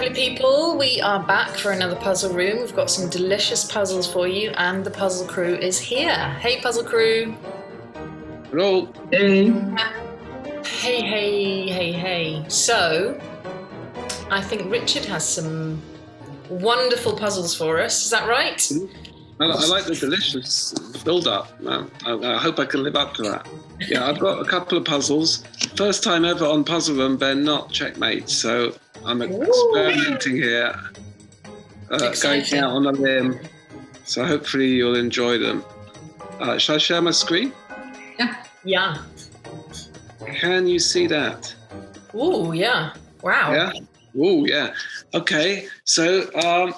Lovely people, we are back for another puzzle room. We've got some delicious puzzles for you, and the puzzle crew is here. Hey, puzzle crew. Hello. Hey. Hey. So, I think Richard has some wonderful puzzles for us. Is that right? I like the delicious build-up. I hope I can live up to that. Yeah, I've got a couple of puzzles. First time ever on Puzzle Room, they're not checkmates, so I'm experimenting here, going out on a limb. So hopefully you'll enjoy them. Shall I share my screen? Yeah. Can you see that? Ooh, yeah. Wow. Yeah? Ooh, yeah. Okay, so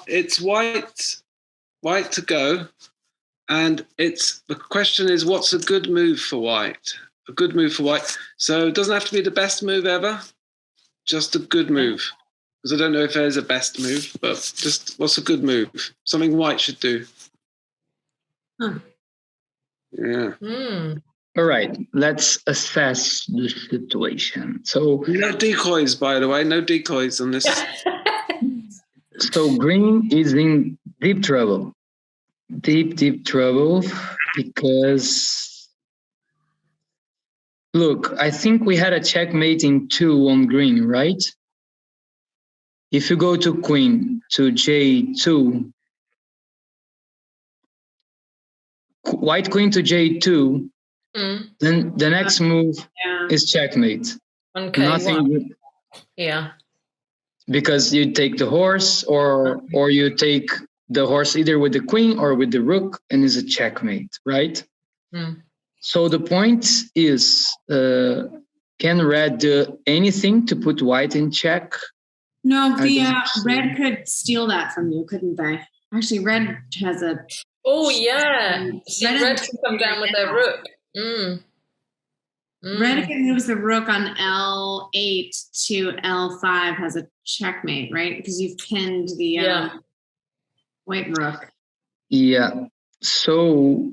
it's white to go, and the question is, what's a good move for white? A good move for white. So it doesn't have to be the best move ever, just a good move. Because I don't know if there's a best move, but just what's a good move? Something white should do. Yeah. All right, let's assess the situation. So no decoys, by the way, no decoys on this. So green is in deep trouble. Deep trouble because, look, I think we had a checkmate in 2 on green, right? If you go to queen to J2, white queen to J2, then the next move is checkmate. Okay. Nothing. Yeah. Because you take the horse or you take the horse either with the queen or with the rook, and is a checkmate, right? So the point is, can red do anything to put white in check? No, red could steal that from you, couldn't they? Actually, red has a... Oh, yeah. See, red can come down with their rook. Red can moves the rook on L8 to L5, has a checkmate, right? Because you've pinned the white rook. Yeah. So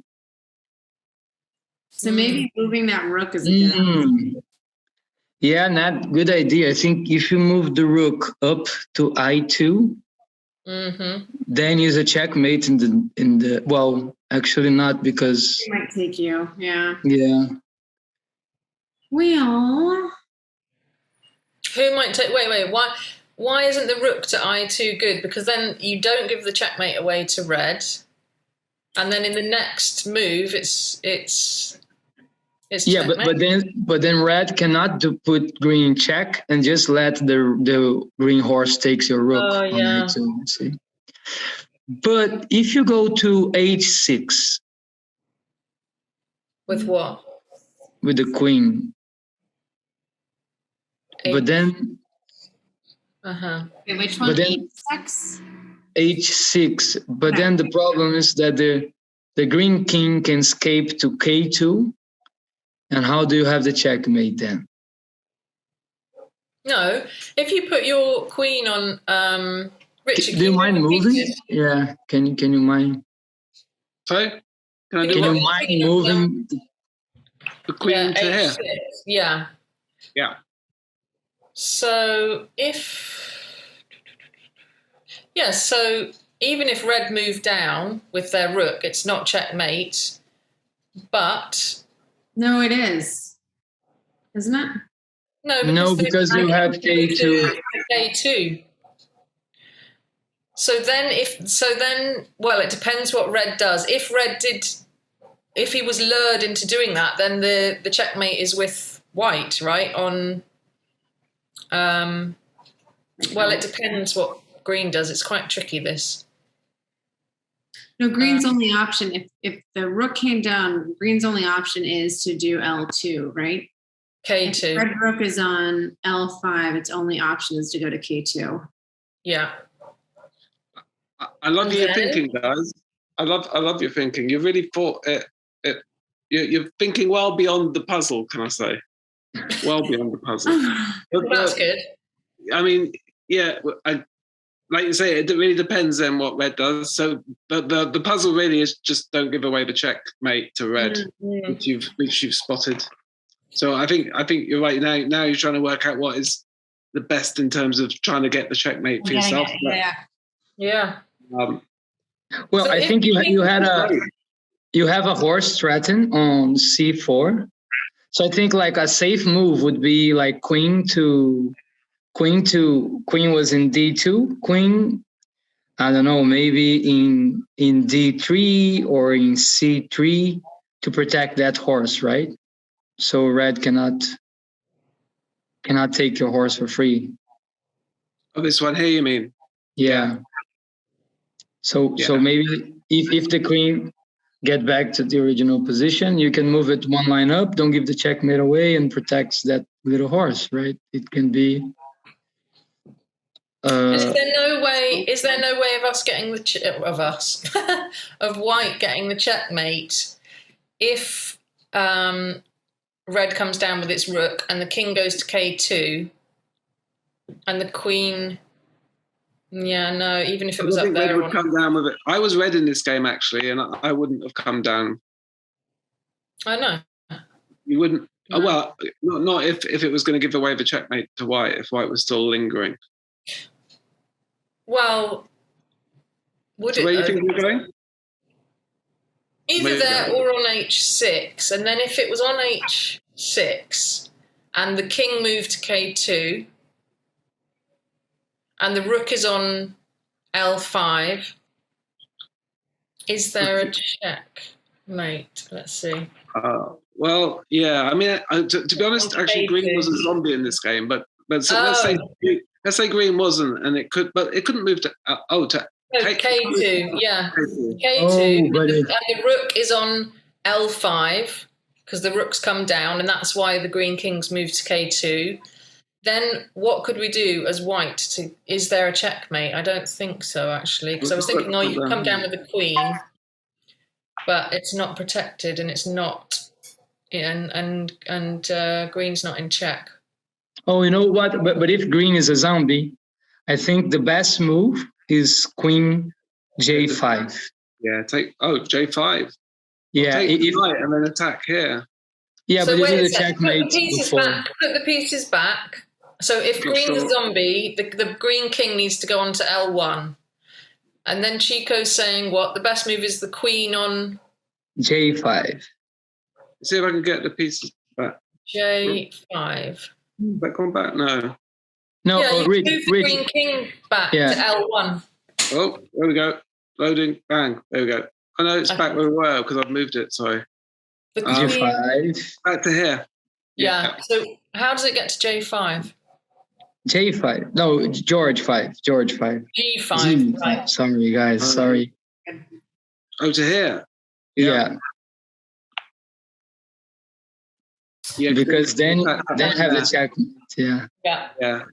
maybe moving that rook is a good idea. Yeah, not good idea. I think if you move the rook up to I2, then use a checkmate in the well, actually not, because it might take you. Yeah. Well, who might take? Wait. Why isn't the rook to I2 good? Because then you don't give the checkmate away to red, and then in the next move, it's checkmate. but then red cannot put green in check and just let the green horse takes your rook. Oh yeah. On I2, see? But if you go to H6 with what? With the queen. But then which one? H6? H6. But then the problem is that the green king can escape to K2. And how do you have the checkmate then? No, if you put your queen on Richard, do you mind moving? Yeah, can you mind? Sorry? Can you mind moving the queen to here? Yeah. Yeah. So so even if red moved down with their rook, it's not checkmate, but... No, it is. Isn't it? No, because you have K2. K2. So then, it depends what red does. If he was lured into doing that, then the checkmate is with white, right? On, it depends what green does. It's quite tricky, this. No, green's only option, if the rook came down, green's only option is to do L2, right? K2. If red rook is on L5, its only option is to go to K2. Yeah. I love your thinking, guys. I love your thinking. You really thought it. You're thinking well beyond the puzzle, can I say? Well beyond the puzzle. That's good. I mean, like you say, it really depends on what red does. So the puzzle really is just don't give away the checkmate to red, which you've spotted. So I think you're right. Now you're trying to work out what is the best in terms of trying to get the checkmate for yourself. Yeah. Well, So I think you have a horse threatened on c4. So I think like a safe move would be like queen was in d2, queen, I don't know, maybe in d3 or in c3 to protect that horse, right? So red cannot take your horse for free. Oh, this one here, you mean? Yeah. So maybe if the queen get back to the original position, you can move it one line up, don't give the checkmate away, and protects that little horse, right? It can be. Is there no way of us getting of white getting the checkmate if red comes down with its rook and the king goes to k2 and the queen? Yeah, no. Even if it was up there, red would come down with it. I was red in this game actually, and I wouldn't have come down. I know. You wouldn't. No. Well, not if it was going to give away the checkmate to white. If white was still lingering. Well, would so it? Where do you think we're going? Either there or on h6, and then if it was on h6 and the king moved to k2 and the rook is on l5, is there a checkmate? Let's see. Well, yeah. I mean, to be honest, actually, green was a zombie in this game, but let's say green wasn't, and it couldn't move to K2. Yeah, K2. and the rook is on L5 because the rook's come down, and that's why the green king's moved to K2. Then what could we do as white? Is there a checkmate? I don't think so, actually, because I was thinking, you come down with the queen, but it's not protected, and it's not, and green's not in check. Oh, you know what? But if green is a zombie, I think the best move is queen j5. Yeah, j5. Yeah, and then attack here. Yeah, so but this is a checkmate before. Put the pieces back. So if green's a zombie, the green king needs to go on to L1. And then Chico's saying what? The best move is the queen on j5. See if I can get the pieces back. j5. Back on back? No. No, yeah, Rich. Green king back to L1. Oh, there we go. Loading. Bang. There we go. Oh no, it's back where we were because I've moved it. Sorry. The J5. Back to here. Yeah. So how does it get to J5? J5. No, George 5. G5. Right. Sorry, guys. Sorry. Oh, to here. Yeah. Yeah, because then have the checkmate. Yeah. Yeah.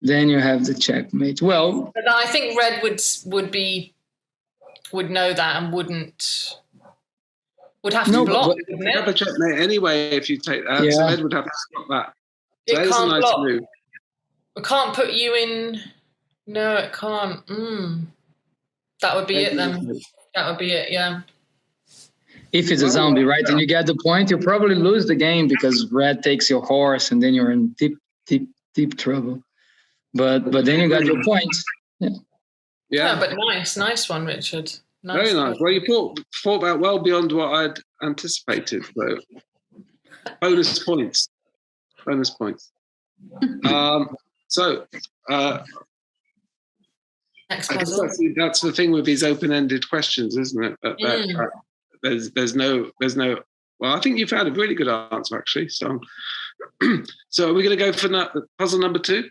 Then you have the checkmate. Well, but I think red would know that and would have to block. You'd have a checkmate anyway if you take that. Yeah. So red would have to stop that. So It can't a nice block. move. It can't put you in. No, it can't. That would be it then. That would be it. Yeah. If it's a zombie, right, and you get the point, you probably lose the game because red takes your horse, and then you're in deep trouble. But then you got your point. Yeah. But nice one, Richard. Very nice. Well, you thought that well beyond what I'd anticipated. So, bonus points. So, next I guess puzzle. that's the thing with these open-ended questions, isn't it? That there's no. Well, I think you've had a really good answer actually. So, so are we going to go for puzzle number 2?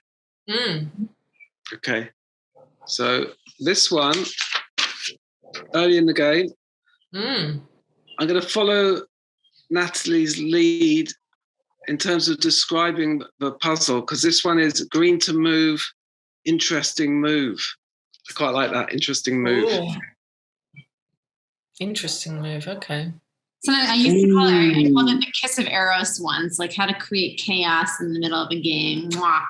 Okay. So this one, early in the game, I'm going to follow Natalie's lead in terms of describing the puzzle, because this one is green to move, interesting move. I quite like that, interesting move. Ooh. Interesting move, okay. So I used to call it the Kiss of Eros once, like how to create chaos in the middle of a game. Mwah. I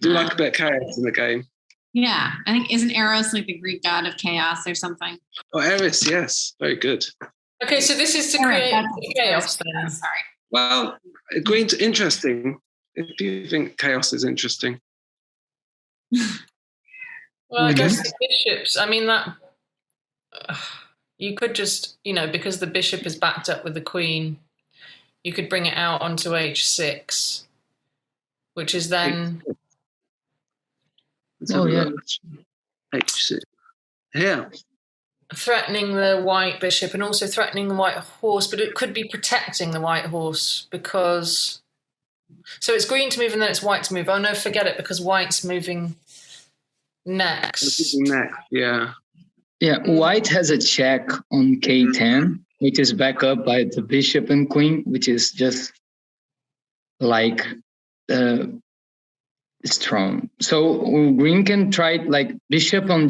do like a bit of chaos in the game. Yeah, I think, isn't Eros like the Greek god of chaos or something? Oh, Eris, yes. Very good. Okay, so this is to create chaos then. Sorry. Well, green's interesting. if you think chaos is interesting. Well, I guess the bishops, I mean, that you could just, because the bishop is backed up with the queen, you could bring it out onto h6, which is then... h6. Here. Threatening the white bishop and also threatening the white horse, but it could be protecting the white horse because... So it's green to move and then it's white to move. Oh, no, forget it, because white's moving next. Next, yeah. Yeah, white has a check on k10, which is back up by the bishop and queen, which is just like strong. So green can try like bishop on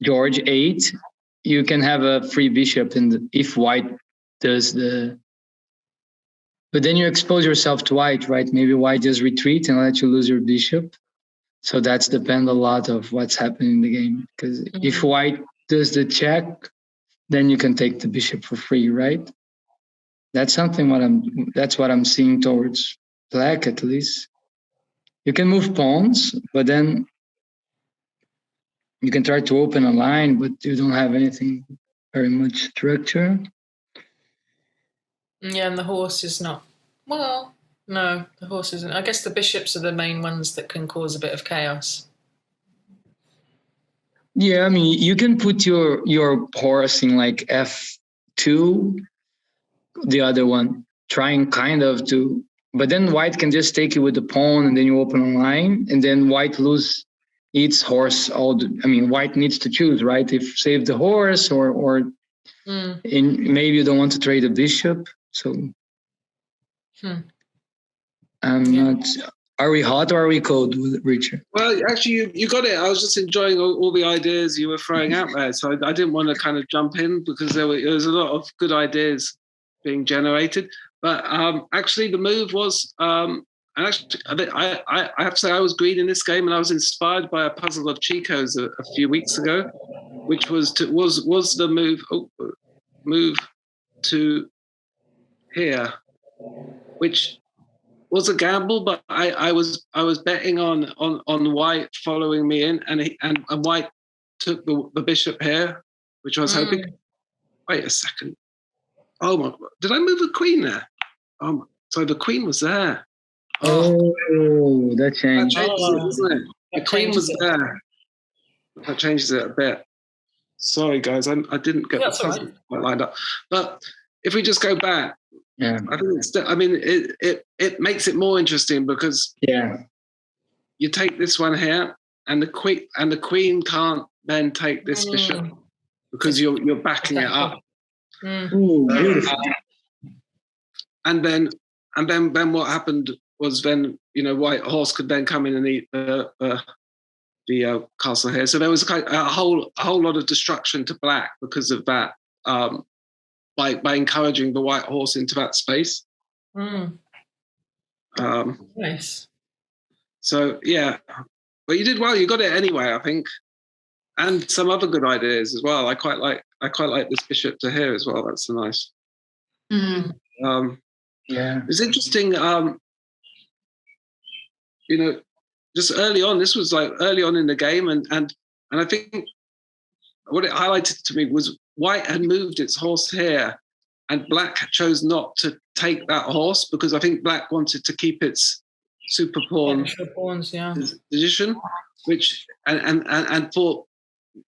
George 8. You can have a free bishop if white does the... But then you expose yourself to white, right? Maybe white just retreat and let you lose your bishop. So that's depend a lot of what's happening in the game. Because if white does the check, then you can take the bishop for free, right? That's what I'm seeing towards black, at least. You can move pawns, but then you can try to open a line, but you don't have anything very much structure. Yeah, and the horse is not... Well, no, the horse isn't. I guess the bishops are the main ones that can cause a bit of chaos. Yeah, I mean, you can put your horse in like f2, the other one, trying kind of to... But then white can just take it with the pawn, and then you open a line, and then white lose its horse. White needs to choose, right? If save the horse or maybe you don't want to trade a bishop. So I'm not... Are we hot or are we cold, Richard? Well, actually, you got it. I was just enjoying all the ideas you were throwing out there. So I didn't want to kind of jump in because there was a lot of good ideas being generated. But actually, the move was... and actually, I have to say I was green in this game, and I was inspired by a puzzle of Chico's a few weeks ago, which was the move to here, which was a gamble, but I was betting on white following me in, and white took the bishop here, which I was hoping. Wait a second. Oh my! Did I move the queen there? So the queen was there. Oh, that changed. That changes it, doesn't it? The queen was there. That changes it a bit. Sorry, guys, I didn't get the puzzle quite lined up. But if we just go back, I think it makes it more interesting because you take this one here, and the queen can't then take this bishop because you're backing it up. Ooh, beautiful. And then what happened was then white horse could then come in and eat the castle here. So there was a whole lot of destruction to black because of that. By encouraging the white horse into that space. Nice. So yeah, but you did well. You got it anyway, I think, and some other good ideas as well. I quite like this bishop to here as well. That's nice. It's interesting. Just early on, this was like early on in the game, and I think what it highlighted to me was white had moved its horse here, and black chose not to take that horse because I think black wanted to keep its super pawn position, which and thought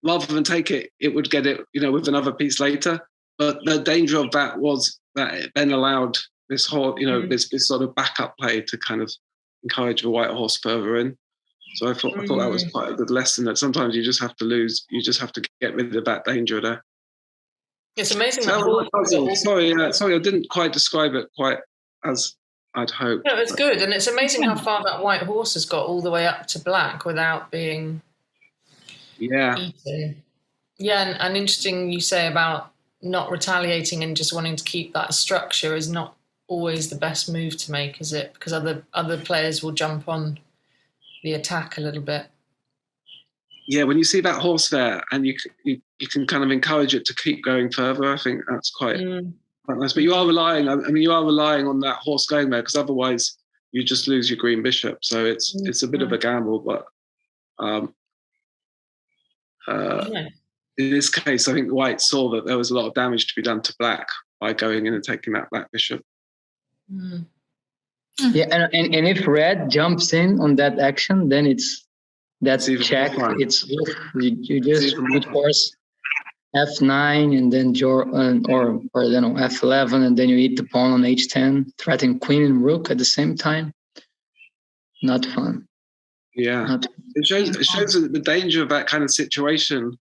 rather than take it, it would get it, with another piece later. But the danger of that was that it then allowed this horse, this sort of backup play to kind of encourage the white horse further in. So I thought that was quite a good lesson, that sometimes you just have to lose. You just have to get rid of that danger there. It's amazing. Sorry, I didn't quite describe it quite as I'd hoped. No, it's good, and it's amazing how far that white horse has got all the way up to black without being eaten. Yeah, and interesting you say about not retaliating and just wanting to keep that structure is not always the best move to make, is it? Because other players will jump on the attack a little bit. Yeah, when you see that horse there and you can kind of encourage it to keep going further, I think that's quite nice. But you are relying on that horse going there, because otherwise you just lose your green bishop. So it's a bit of a gamble, but in this case, I think white saw that there was a lot of damage to be done to black by going in and taking that black bishop. Yeah, and if red jumps in on that action, then that's check. It's you just put horse f9 and then or f11, and then you eat the pawn on h10, threaten queen and rook at the same time. Not fun. Yeah, it shows the danger of that kind of situation,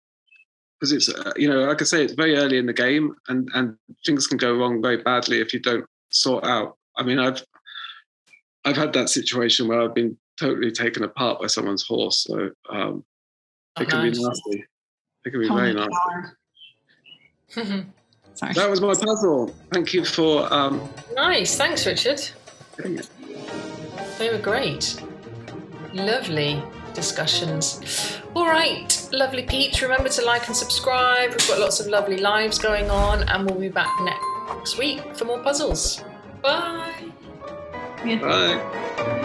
because it's like I say, it's very early in the game, and things can go wrong very badly if you don't sort out. I mean, I've had that situation where I've been totally taken apart by someone's horse, so it can be nasty. It can be very nasty. Sorry. That was my puzzle. Thank you for. Nice, thanks, Richard. They were great. Lovely discussions. All right, lovely peeps. Remember to like and subscribe. We've got lots of lovely lives going on, and we'll be back next week for more puzzles. Bye. Bye.